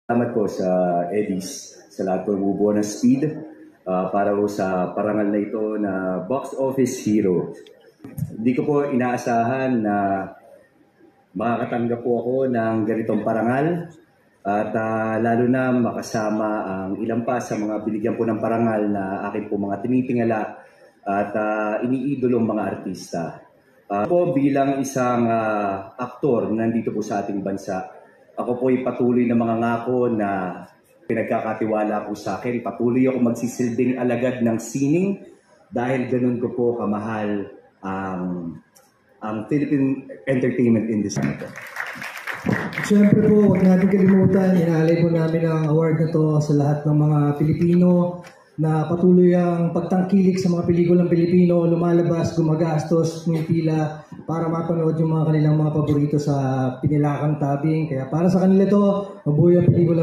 Salamat po sa Eddies, sa lahat po bumubuo ng speed para po sa parangal na ito na Box Office Hero. Hindi ko po inaasahan na makakatanggap po ako ng ganitong parangal at lalo na makasama ang ilan pa sa mga binigyan po ng parangal na aking po mga tinitingala at iniidolong mga artista. Po bilang isang aktor nandito po sa ating bansa, ako po ay patuloy na mga ngako na pinagkakatiwala po sa akin. Patuloy ako magsisilbing alagad ng sining dahil ganun ko po kamahal ang Philippine entertainment industry. Siyempre po, huwag natin kalimutan, inaalay po namin ang award na to sa lahat ng mga Pilipino na patuloy ang pagtangkilik sa mga pelikulang Pilipino, lumalabas, gumagastos, pumipila para mapanood yung mga kanilang mga paborito sa pinilakang tabing. Kaya para sa kanila to, mabuhay ang pelikula.